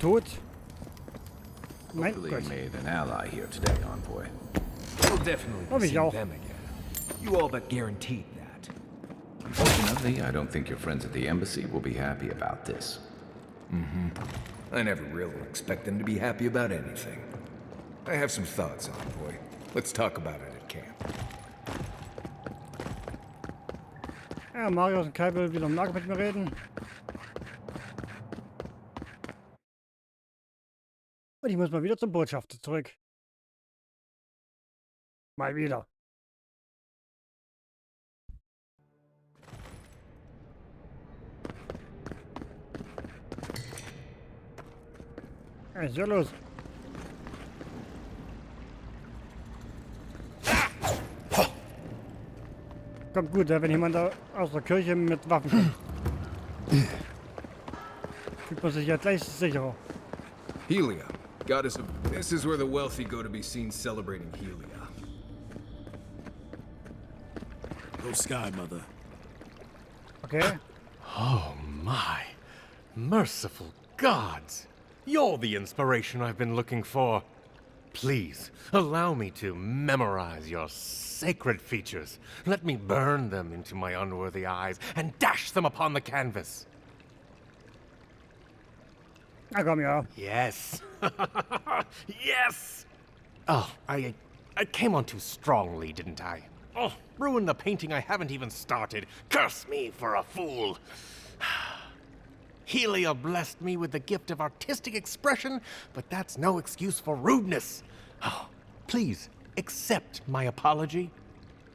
tot. Mein Hopefully Gott. you made an ally here today, envoy. We'll definitely Oh, be ich seeing auch. them again. You all but guaranteed that. Unfortunately, I don't think your friends at the embassy will be happy about this. I never really expect them to be happy about anything. I have some thoughts, envoy. Let's talk about it at camp. Ja, Marius und Kai will wieder im Lager mit mir reden. Und ich muss mal wieder zum Botschafter zurück. Mal wieder. Was ist hier los? Kommt gut, wenn jemand da aus der Kirche mit Waffen kommt. Fühlt man sich ja gleich sicherer. Helia, goddess of... This is where the wealthy go to be seen celebrating Helia. Go Sky, Mother. Okay. Oh my. Merciful gods. You're the inspiration I've been looking for. Please, allow me to memorize your sacred features. Let me burn them into my unworthy eyes and dash them upon the canvas. Na komm, ja. Yes. Yes! Oh, I came on too strongly, didn't I? Oh, ruined the painting I haven't even started. Curse me for a fool. Helia blessed me with the gift of artistic expression, but that's no excuse for rudeness. Oh, please, accept my apology.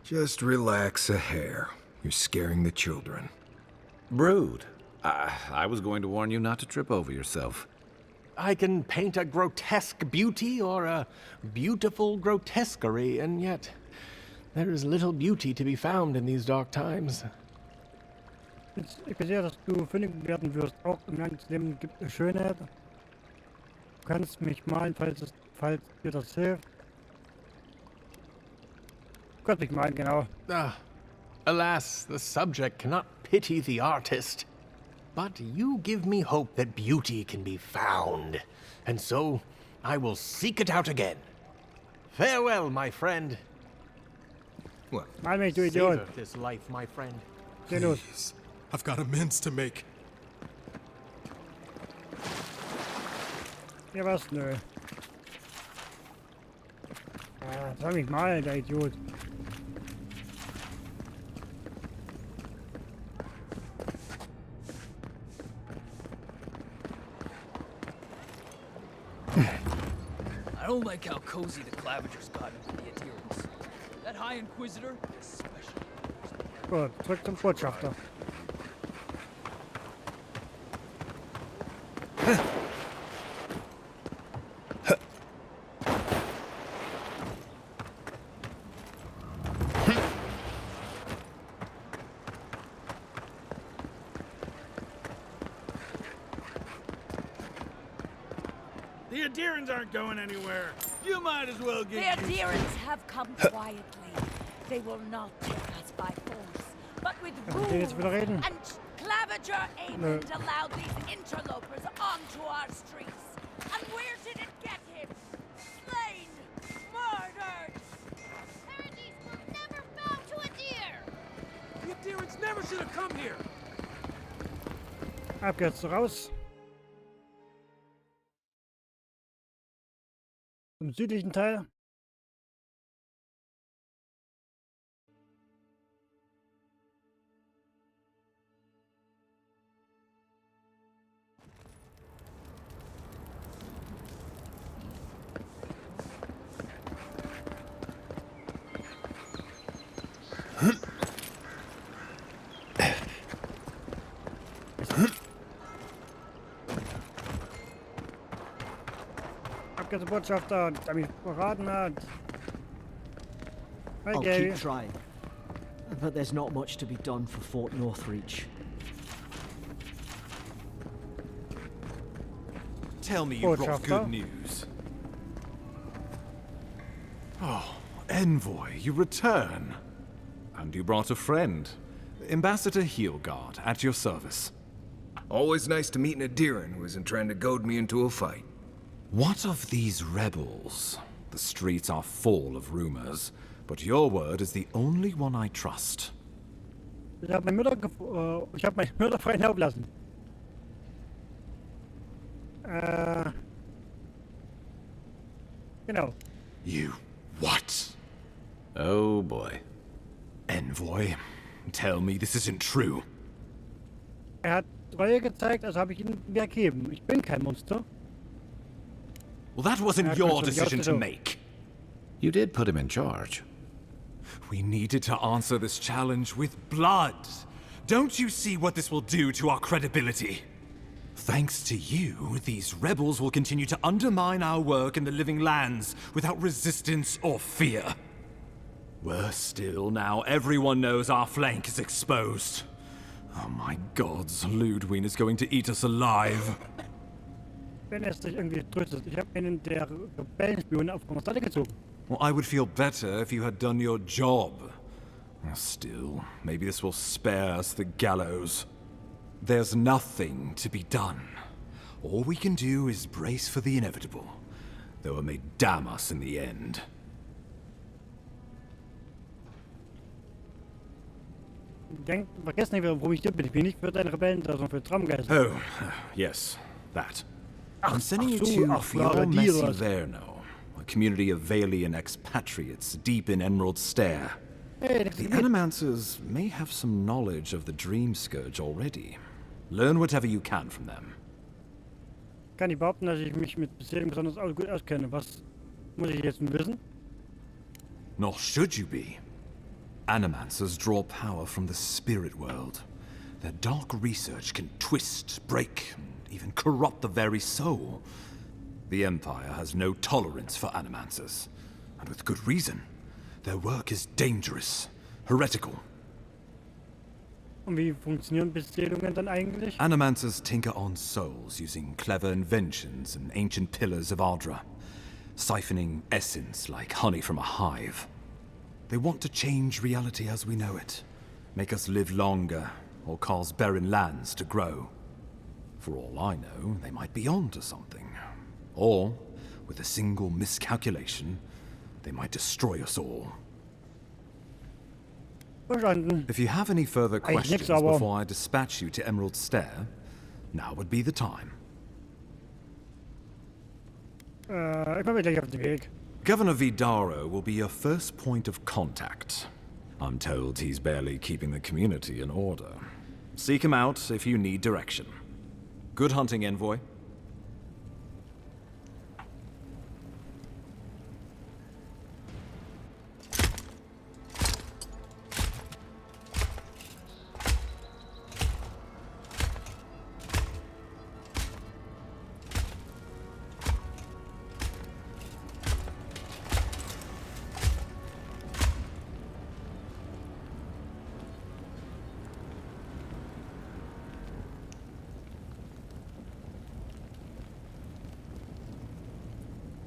Just relax a hair. You're scaring the children. Rude. I was going to warn you not to trip over yourself. I can paint a grotesque beauty or a beautiful grotesquerie, and yet there is little beauty to be found in these dark times. Ich sehe, dass du fündig werden wirst. Auch im Leben gibt es Schönheit. Du kannst mich malen, falls dir das hilft. Du kannst mich malen, genau. Alas, the subject cannot pity the artist. But you give me hope that beauty can be found, and so I will seek it out again. Farewell, my friend. What? Mal mich, du Idiot. Savor this life, my friend. Geh los. Please. I've got amends to make. Ja, was? Nö. Soll mich malen, der Idiot. I don't like how cozy the Clavigers got into the adherents. That High Inquisitor, especially. Gut, zurück zum Botschafter. The adherents aren't going anywhere. You might as well The get used. adherents have come quietly. They will not take us by force, but with Kann ich den jetzt wieder reden? and Claviger Amond allowed these interlopers onto our streets. And where did it get him? Slain, murdered. Paradise will never bow to a deer! The adherents never should have come here. Ab geht's raus. Im südlichen Teil. Der Botschafter, der mich beraten hat. Hi, I'll Gary. keep trying. But there's not much to be done for Fort Northreach. Tell me you brought Botschafter. good news. Oh, Envoy, you return. And you brought a friend. Ambassador Heelguard, at your service. Always nice to meet an Adherin who isn't trying to goad me into a fight. What of these rebels? The streets are full of rumors, but your word is the only one I trust. Ich habe meine Mutter freien Lauf lassen. Genau. You what? Oh boy. Envoy, tell me this isn't true. Hat Treue gezeigt, also habe ich ihm Werk geben. Ich bin kein Monster. Well, that wasn't your decision to make. You did put him in charge. We needed to answer this challenge with blood. Don't you see what this will do to our credibility? Thanks to you, these rebels will continue to undermine our work in the living lands without resistance or fear. Worse still, now everyone knows our flank is exposed. Oh my gods, Ludwig is going to eat us alive. Wenn es dich irgendwie tröstet. Ich habe einen der Rebellenspione auf Seite gezogen. Well, I would feel better if you had done your job. Still, maybe this will spare us the gallows. There's nothing to be done. All we can do is brace for the inevitable, though it may damn us in the end. Vergiss nicht, warum ich hier bin. Ich bin nicht für deine Rebellen, sondern für Traumgeister. Oh, yes, that. I'm sending you to Fiormesiverno, a community of Valian expatriates deep in Emerald Stair. Hey, the Animancers may have some knowledge of the Dream Scourge already. Learn whatever you can from them. Kann ich behaupten, dass ich mich mit Beseelung besonders gut auskenne. Was muss ich jetzt wissen? Nor should you be. Animancers draw power from the spirit world. Their dark research can twist, break, and even corrupt the very soul. The Empire has no tolerance for Animancers, and with good reason. Their work is dangerous, heretical. Und wie funktionieren Beseelungen dann eigentlich? Animancers tinker on souls using clever inventions and ancient pillars of Ardra, siphoning essence like honey from a hive. They want to change reality as we know it, make us live longer, or cause barren lands to grow. For all I know, they might be onto something. Or, with a single miscalculation, they might destroy us all. Verstanden. If you have any further questions before I dispatch you to Emerald Stair, now would be the time. Ich bin gleich auf dem Weg. Governor Vidaro will be your first point of contact. I'm told he's barely keeping the community in order. Seek him out if you need direction. Good hunting, Envoy.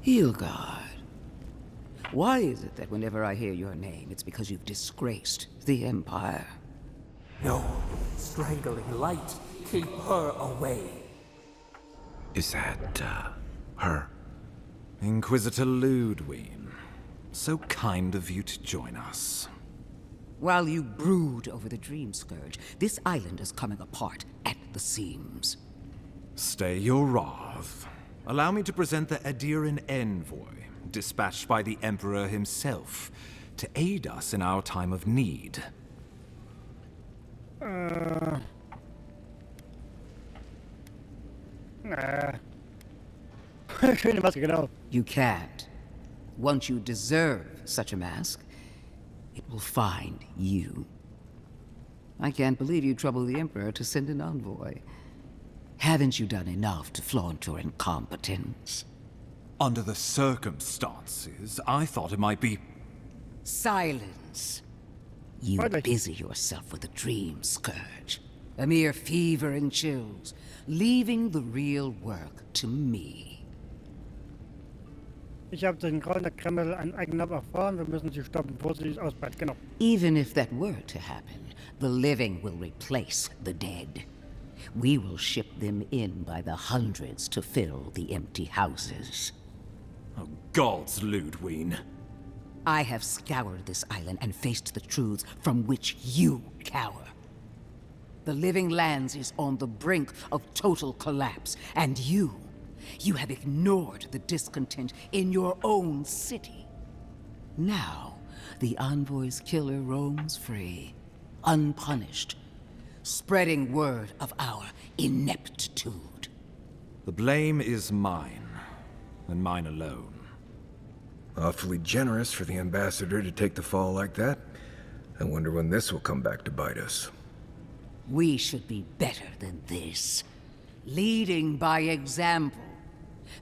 Hilgard. Why is it that whenever I hear your name, it's because you've disgraced the Empire? No, strangling light. Keep her away. Is that, her? Inquisitor Ludwig. So kind of you to join us. While you brood over the Dream Scourge, this island is coming apart at the seams. Stay your wrath. Allow me to present the Adherin Envoy, dispatched by the Emperor himself, to aid us in our time of need. Schöne Maske, genau. You can't. Once you deserve such a mask, it will find you. I can't believe you troubled the Emperor to send an envoy. Haven't you done enough to flaunt your incompetence? Under the circumstances, I thought it might be... Silence. You busy yourself with the Dream Scourge. A mere fever and chills, leaving the real work to me. Ich habe den Grauen der Kreml an eigener erfahren. Wir müssen sie stoppen, bevor sie sich ausbreitet. Genau. Even if that were to happen, the living will replace the dead. We will ship them in by the hundreds to fill the empty houses. Oh, gods, Ludwig. I have scoured this island and faced the truths from which you cower. The Living Lands is on the brink of total collapse, and you have ignored the discontent in your own city. Now, the Envoy's killer roams free, unpunished, spreading word of our ineptitude. The blame is mine, and mine alone. Awfully generous for the ambassador to take the fall like that. I wonder when this will come back to bite us. We should be better than this. Leading by example.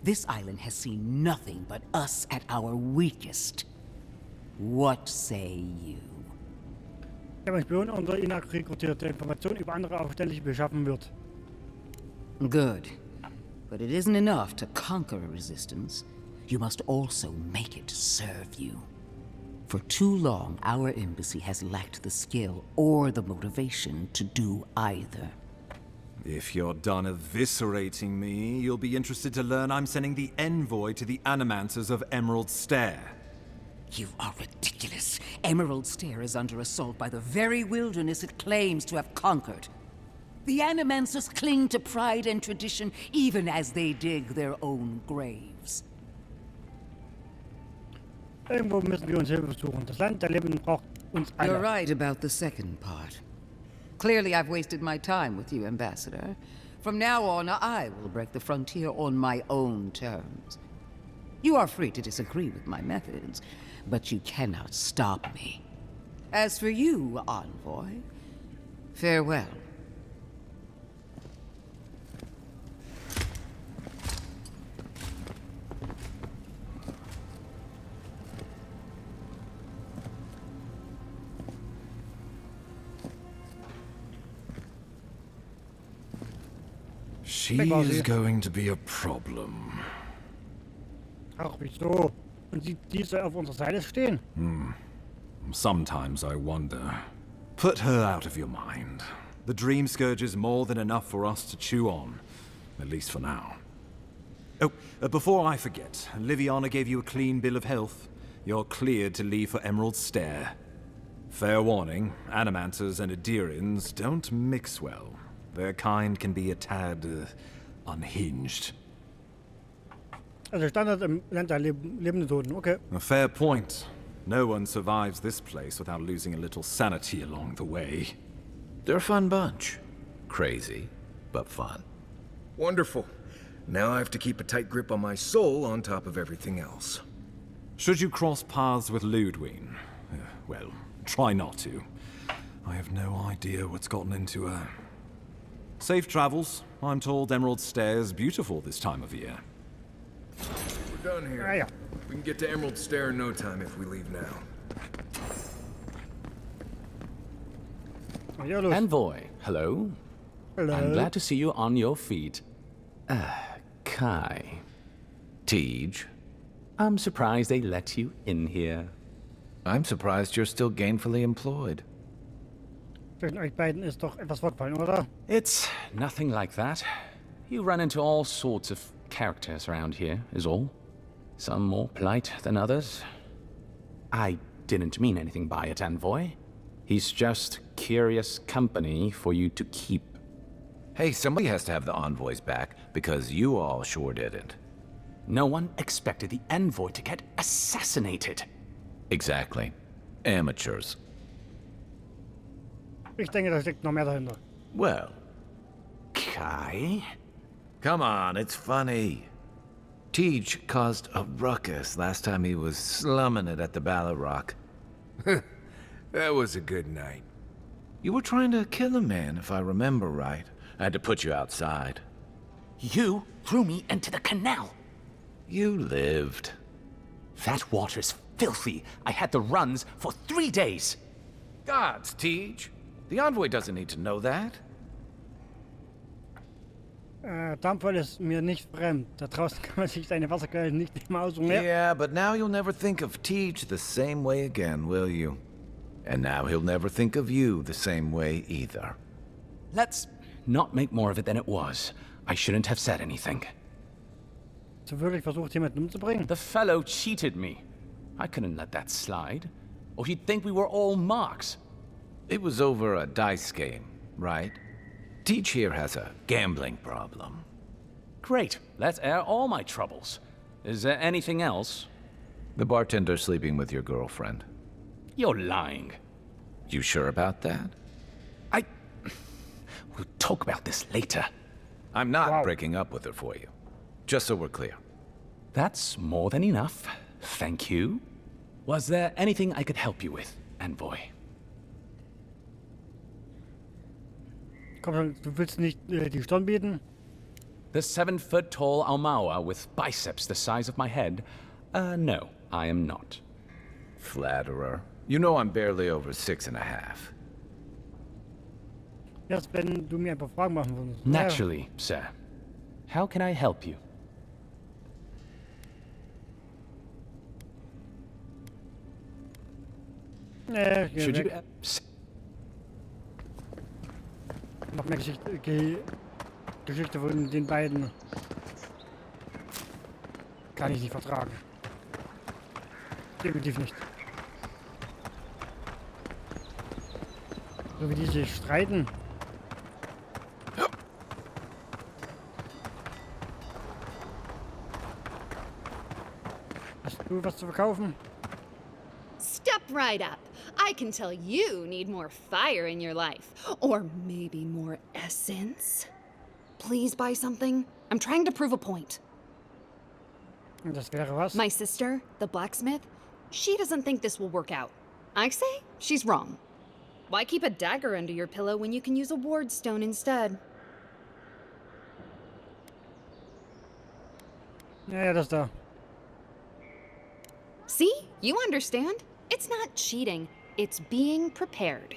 This island has seen nothing but us at our weakest. What say you? Ich habe einen Spion unter ihnen rekrutiert, der Informationen über andere aufständlich beschaffen wird. Good. But it isn't enough to conquer a resistance. You must also make it serve you. For too long, our embassy has lacked the skill or the motivation to do either. If you're done eviscerating me, you'll be interested to learn I'm sending the envoy to the Animancers of Emerald Stair. You are ridiculous. Emerald Stair is under assault by the very wilderness it claims to have conquered. The Animancers cling to pride and tradition even as they dig their own graves. Irgendwo müssen wir uns Hilfe suchen. Das Land der Leben braucht uns alle. You're right about the second part. Clearly I've wasted my time with you, Ambassador. From now on, I will break the frontier on my own terms. You are free to disagree with my methods, but you cannot stop me. As for you, Envoy, farewell. She's going to be a problem. Ach, wieso? Und sie diese auf unserer Seite stehen? Sometimes I wonder. Put her out of your mind. The Dream Scourge is more than enough for us to chew on. At least for now. Oh, before I forget, Liviana gave you a clean bill of health. You're cleared to leave for Emerald Stair. Fair warning, Animancers and Adirians don't mix well. Their kind can be a tad unhinged. Also Standard im Land der lebenden Toten, okay. A fair point. No one survives this place without losing a little sanity along the way. They're a fun bunch. Crazy, but fun. Wonderful. Now I have to keep a tight grip on my soul on top of everything else. Should you cross paths with Ludwig? Well, try not to. I have no idea what's gotten into her. Safe travels. I'm told Emerald Stair's beautiful this time of year. We're done here. We can get to Emerald Stair in no time if we leave now. Envoy, hello. Hello. I'm glad to see you on your feet. Kai. Tej. I'm surprised they let you in here. I'm surprised you're still gainfully employed. Zwischen euch beiden ist doch etwas vorgefallen, oder? It's nothing like that. You run into all sorts of characters around here, is all. Some more polite than others. I didn't mean anything by it, Envoy. He's just curious company for you to keep. Hey, somebody has to have the envoys back, because you all sure didn't. No one expected the Envoy to get assassinated. Exactly. Amateurs. Ich denke, da steckt noch mehr dahinter. Well. Kai? Come on, it's funny. Tej caused a ruckus last time he was slumming it at the Ballarrock. That was a good night. You were trying to kill a man, if I remember right. I had to put you outside. You threw me into the canal. You lived. That water's filthy. I had the runs for 3 days. Gods, Tej. The envoy doesn't need to know that. Dampfwall ist mir nicht fremd. Da draußen kann man sich seine Wasserquellen nicht immer aussuchen. Yeah, but now you'll never think of Tej the same way again, will you? And now he'll never think of you the same way either. Let's not make more of it than it was. I shouldn't have said anything. Hast du wirklich versucht, jemanden umzubringen? The fellow cheated me. I couldn't let that slide. Or he'd think we were all marks. It was over a dice game, right? Teach here has a gambling problem. Great. Let's air all my troubles. Is there anything else? The bartender sleeping with your girlfriend. You're lying. You sure about that? We'll talk about this later. I'm not breaking up with her for you. Just so we're clear. That's more than enough. Thank you. Was there anything I could help you with, Envoy? Komm schon, du willst nicht die Stirn bieten? The 7-foot-tall Almawa with biceps the size of my head? No, I am not. Flatterer. You know I'm barely over 6.5. Erst wenn du mir ein paar Fragen machen würdest. Naturally, sir. How can I help you? Should you... Noch mehr Geschichte von den beiden. Kann ich nicht vertragen. Definitiv nicht. So wie die sich streiten. Hast du was zu verkaufen? Step right up. I can tell you need more fire in your life. Or maybe more essence. Please buy something. I'm trying to prove a point. Das wäre was? My sister, the blacksmith, she doesn't think this will work out. I say she's wrong. Why keep a dagger under your pillow when you can use a ward stone instead? Ja, das da. See? You understand? It's not cheating. It's being prepared.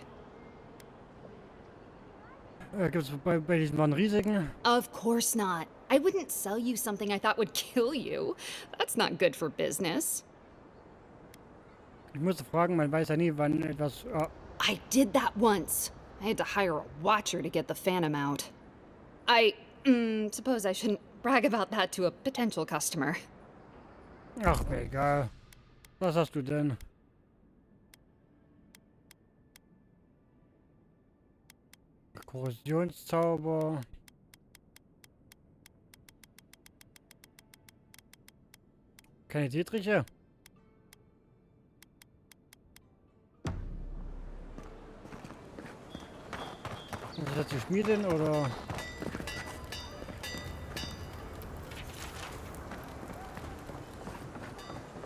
Gibt's bei diesen waren Risiken? Of course not. I wouldn't sell you something I thought would kill you. That's not good for business. Ich musste fragen, man weiß ja nie, wann etwas... I did that once. I had to hire a watcher to get the phantom out. I suppose I shouldn't brag about that to a potential customer. Ach, mir egal. Was hast du denn? Korrosionszauber. Keine Dietriche? Ist das jetzt die Schmiedin oder?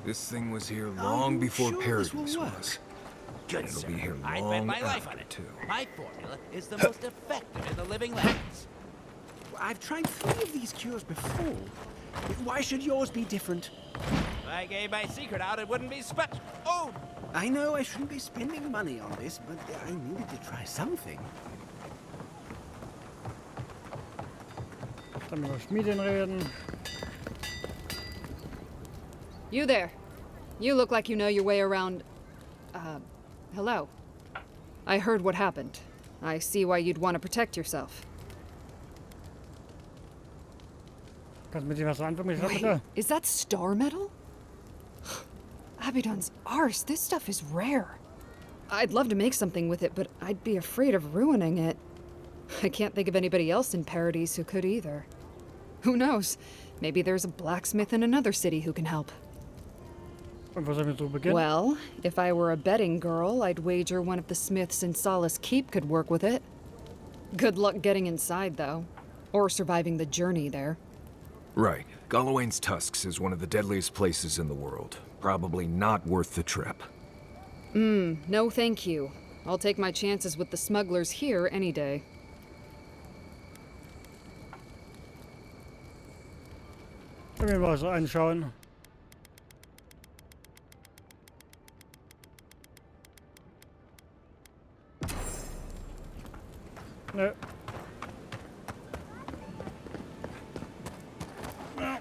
This thing was here long before Paradise was. Good It'll sir. be here I'd bet long my life after, on it. too. My formula is the most effective in the living lands. I've tried 3 of these cures before. Why should yours be different? If I gave my secret out, it wouldn't be special. Oh! I know I shouldn't be spending money on this, but I needed to try something. Dann über Schmiedin reden. You there. You look like you know your way around... hello. I heard what happened. I see why you'd want to protect yourself. Kannst du mit dem was anfangen? Wait, is that star metal? Abaddon's arse, this stuff is rare. I'd love to make something with it, but I'd be afraid of ruining it. I can't think of anybody else in Paradise who could either. Who knows? Maybe there's a blacksmith in another city who can help. Well, if I were a betting girl, I'd wager one of the smiths in Solace Keep could work with it. Good luck getting inside, though. Or surviving the journey there. Right. Gallowayne's Tusks is one of the deadliest places in the world. Probably not worth the trip. No thank you. I'll take my chances with the smugglers here any day. Ich will mir mal so anschauen. Nö. Well,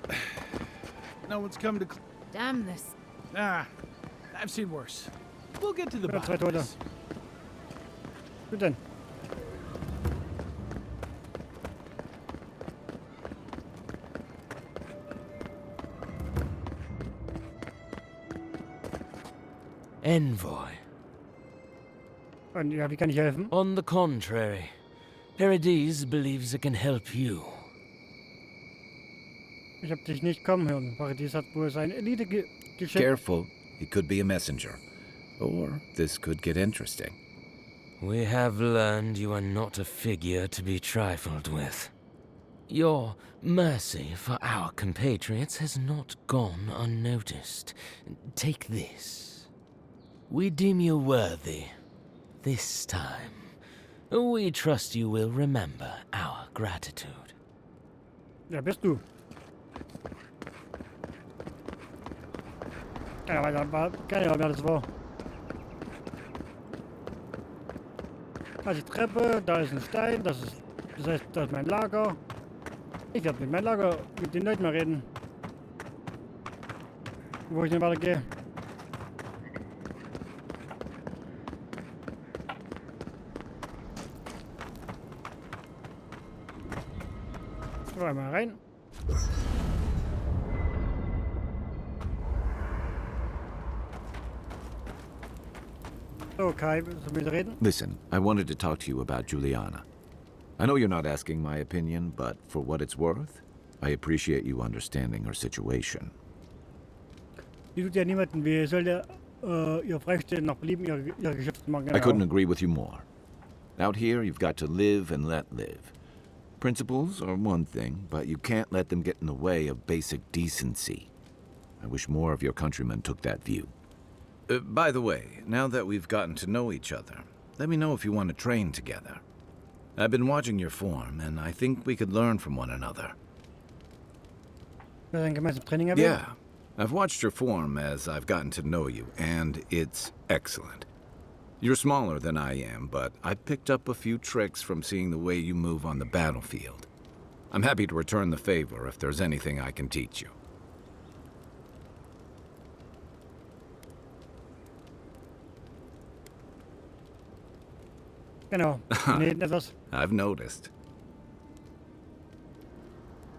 no one's come to... Damn this. I've seen worse. We'll get to the bottom Zwei of Tote. this. Gut denn. Envoy. Und ja, wie kann ich helfen? On the contrary, Paradise believes it can help you. Ich hab dich nicht kommen hören. Paradies hat wohl seine Elite geschickt. Careful, he could be a messenger. Or this could get interesting. We have learned you are not a figure to be trifled with. Your mercy for our compatriots has not gone unnoticed. Take this. We deem you worthy. This time, we trust you will remember our gratitude. Wer bist du? Ja, weil da war keine Ahnung, wer das war. Da ist die Treppe, da ist ein Stein, das heißt, das ist mein Lager. Ich werde mit meinem Lager mit den Leuten mal reden. Wo ich denn weitergehe. Mal rein. So, Kai, willst du mit reden? Listen, I wanted to talk to you about Juliana. I know you're not asking my opinion, but for what it's worth, I appreciate you understanding her situation. Die tut ja niemanden weh. Soll der ihr freistehen, nach Belieben ihre Geschäfte machen? I couldn't agree with you more. Out here, you've got to live and let live. Principles are one thing, but you can't let them get in the way of basic decency. I wish more of your countrymen took that view. By the way, now that we've gotten to know each other, let me know if you want to train together. I've been watching your form, and I think we could learn from one another. Yeah, I've watched your form as I've gotten to know you, and it's excellent. You're smaller than I am, but I picked up a few tricks from seeing the way you move on the battlefield. I'm happy to return the favor if there's anything I can teach you. Genau. I've noticed.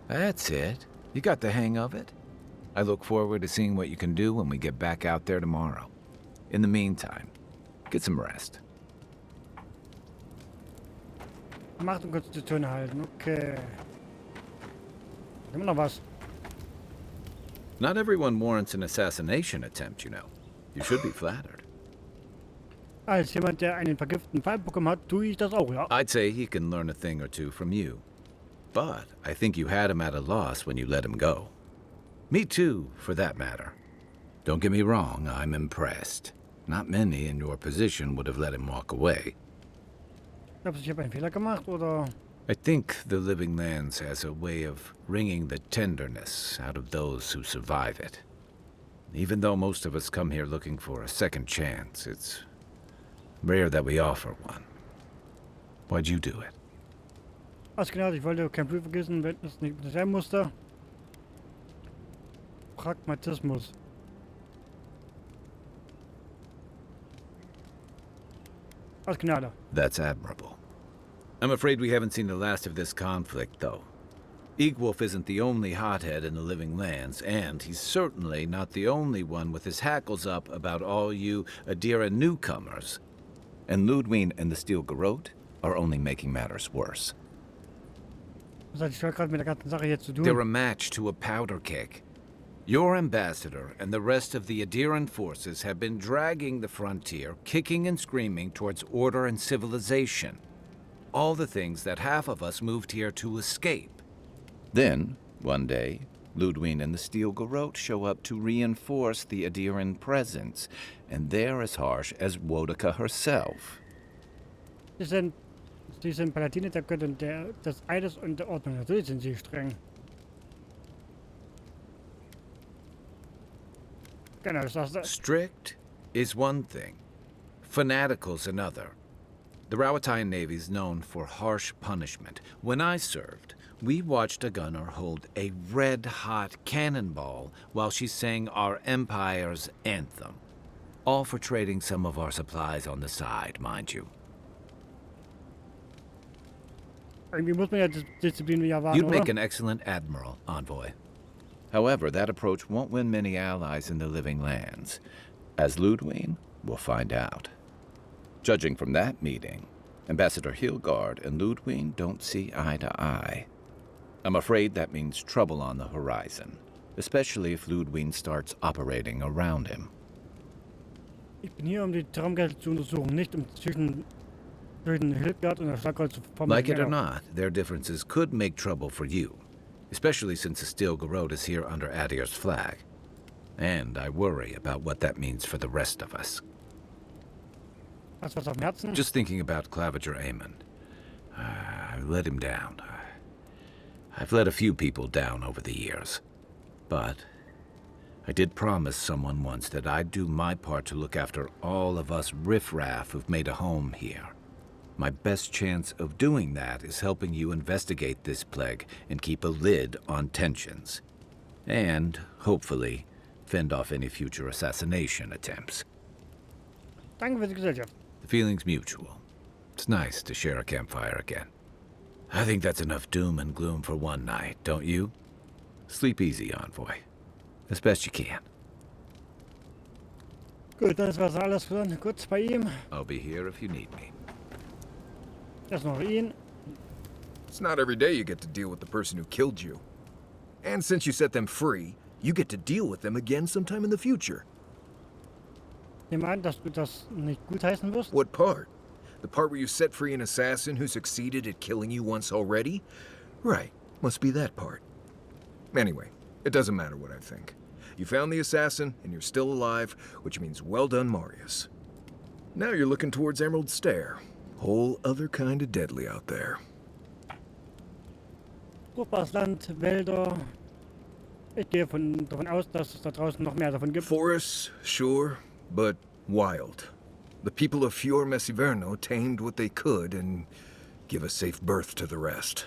That's it. You got the hang of it. I look forward to seeing what you can do when we get back out there tomorrow. In the meantime, get some rest. Macht und kurz die Töne halten, okay. Immer noch was. Not everyone warrants an assassination attempt, you know. You should be flattered. Als jemand, der einen vergifteten Fall bekommen hat, tue ich das auch, ja. I'd say he can learn a thing or two from you. But I think you had him at a loss when you let him go. Me too, for that matter. Don't get me wrong, I'm impressed. Not many in your position would have let him walk away. Ich habe einen Fehler gemacht, oder? I think the Living Lands has a way of wringing the tenderness out of those who survive it. Even though most of us come here looking for a second chance, it's rare that we offer one. Why'd you do it? Alles genau, ich wollte kein Blut vergessen, wenn es nicht sein musste. Pragmatismus. Alles genau. That's admirable. I'm afraid we haven't seen the last of this conflict, though. Eagwolf isn't the only hothead in the Living Lands, and he's certainly not the only one with his hackles up about all you Adira newcomers. And Ludwig and the Steel Garrote are only making matters worse. They're a match to a powder keg. Your ambassador and the rest of the Adiran forces have been dragging the frontier, kicking and screaming towards order and civilization. All the things that half of us moved here to escape. Then, one day, Ludwig and the Steel Garrote show up to reinforce the Adiran presence, and they're as harsh as Wodika herself. Die sind Paladine der Göttin des Eides und der Ordnung. Natürlich sind sie streng. Genau, ich sag's. Strict is one thing. Fanatical's another. The Rawatayan Navy's known for harsh punishment. When I served, we watched a gunner hold a red-hot cannonball while she sang our empire's anthem. All for trading some of our supplies on the side, mind you. Irgendwie muss man ja Disziplin wie erwarten, You'd make oder? an excellent admiral, envoy. However, that approach won't win many allies in the Living Lands. As Ludwig, We'll find out. Judging from that meeting, Ambassador Hilgard and Ludwig don't see eye to eye. I'm afraid that means trouble on the horizon, especially if Ludwig starts operating around him. Ich bin hier, die Traumgeld zu untersuchen, nicht zwischen Hilgard und der Schlagkreuz zu formen. Like it or not, their differences could make trouble for you, especially since Estil Garot is here under Adir's flag. And I worry about what that means for the rest of us. Hast du was auf dem Herzen? Just thinking about Claviger Amon. I let him down. I've let a few people down over the years. But I did promise someone once that I'd do my part to look after all of us riffraff who've made a home here. My best chance of doing that is helping you investigate this plague and keep a lid on tensions. And, hopefully, fend off any future assassination attempts. Danke für die Gesellschaft. The feeling's mutual. It's nice to share a campfire again. I think that's enough doom and gloom for one night, don't you? Sleep easy, Envoy. As best you can. Gut, das war's alles für kurz bei ihm. I'll be here if you need me. Das noch ihn. It's not every day you get to deal with the person who killed you. And since you set them free, you get to deal with them again sometime in the future. Ich meine, dass du das nicht gutheißen wirst? What part? The part where you set free an assassin who succeeded at killing you once already? Right, must be that part. Anyway, it doesn't matter what I think. You found the assassin, and you're still alive, which means well done, Marius. Now you're looking towards Emerald Stair. Whole other kind of deadly out there. Fruchtbares Land, Wälder. Ich gehe davon aus, dass es da draußen noch mehr davon gibt. Forests, sure, but wild. The people of Fior Messiverno tamed what they could and give a safe birth to the rest.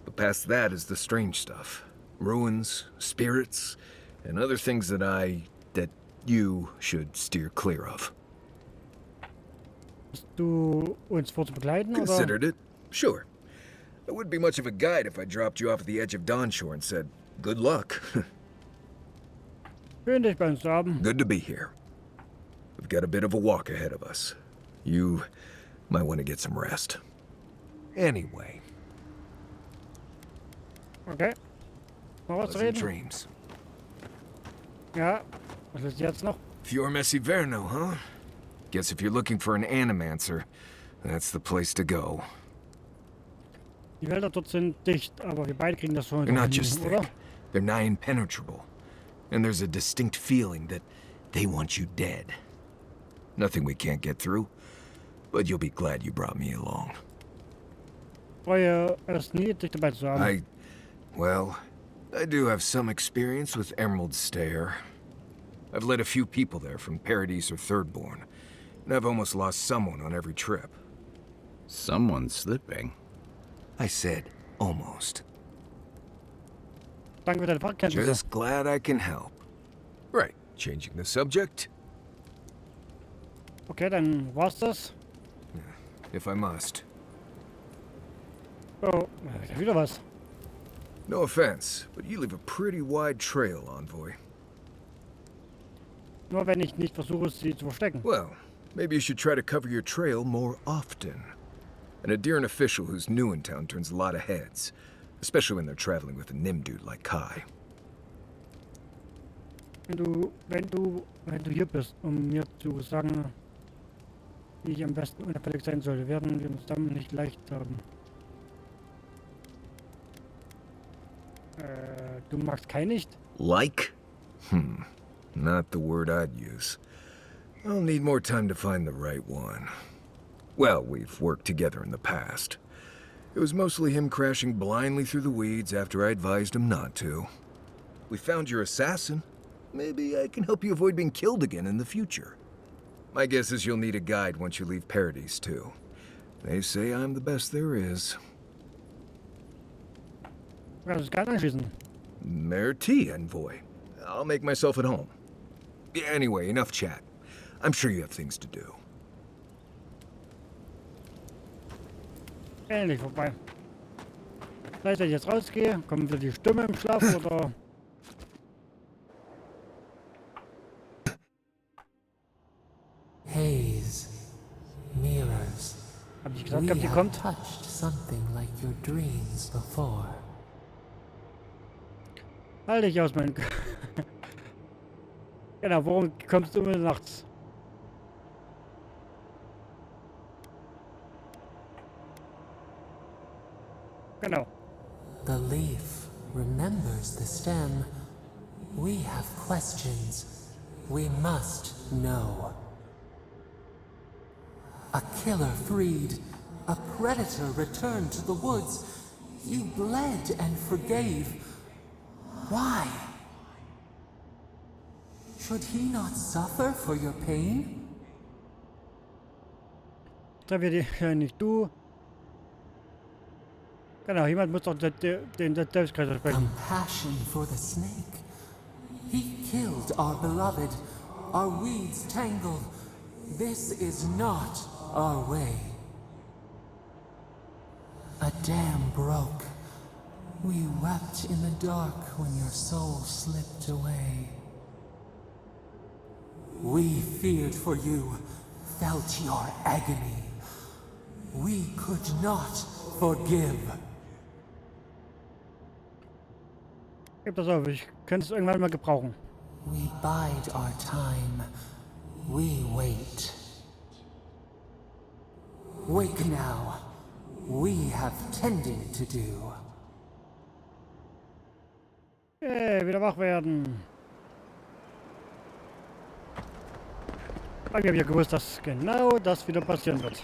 But past that is the strange stuff. Ruins, spirits, and other things that you should steer clear of. Hast du uns vorzubegleiten, oder? Considered it, sure. I wouldn't be much of a guide if I dropped you off at the edge of Dawnshore and said, good luck. Schön, dich bei uns zu haben. Good to be here. We've got a bit of a walk ahead of us. You might want to get some rest. Anyway. Okay. Mal was Pleasant reden? dreams. Ja, was ist jetzt noch? Fior Messiverno, huh? Guess if you're looking for an animancer, that's the place to go. Die Wälder dort sind dicht, aber wir beide kriegen das schon They're not hin, just oder? thick. They're nigh impenetrable. And there's a distinct feeling that they want you dead. Nothing we can't get through, but you'll be glad you brought me along. Freue es nie, dich dabei zu haben. I do have some experience with Emerald Stair. I've led a few people there from Paradise or Thirdborn, and I've almost lost someone on every trip. Someone slipping? I said almost. Danke für deine Fachkenntnisse. Just glad I can help. Right, changing the subject. Okay, dann war's das. If I must. Oh, wieder was. No offense, but you leave a pretty wide trail, Envoy. Nur wenn ich nicht versuche, sie zu verstecken. Well, maybe you should try to cover your trail more often. An Adiran official who's new in town turns a lot of heads, especially when they're traveling with a Nim dude like Kai. Wenn du hier bist, mir zu sagen, wie ich am besten unauffällig sein soll, werden wir uns damit nicht leicht haben. Du magst Kai nicht? Like? Not the word I'd use. I'll need more time to find the right one. Well, we've worked together in the past. It was mostly him crashing blindly through the weeds after I advised him not to. We found your assassin. Maybe I can help you avoid being killed again in the future. My guess is you'll need a guide once you leave Paradise, too. They say I'm the best there is. Das ist gar nicht Merci, Envoy. I'll make myself at home. Anyway, enough chat. I'm sure you have things to do. Ähnlich vorbei. Vielleicht, wenn ich jetzt rausgehe, kommen wieder die Stimme im Schlaf, oder? Haze, mirrors. Hab ich gesagt, We ob die have kommt? touched something like your dreams before. Halt dich aus, mein... Genau, warum kommst du immer nachts? Genau. The leaf remembers the stem. We have questions. We must know. A killer freed. A predator returned to the woods. You bled and forgave. Why? Should he not suffer for your pain? Da wird ja nicht du. Genau, jemand muss doch den Selbstkreis sprechen. Compassion for the snake. He killed our beloved. Our weeds tangled. This is not our way. A dam broke. We wept in the dark when your soul slipped away. We feared for you, felt your agony. We could not forgive. Gib das auf, ich könnte es irgendwann mal gebrauchen. We bide our time. We wait. Wake now. We have tending to do. Hey, wieder wach werden. Ich habe ja gewusst, dass genau das wieder passieren wird.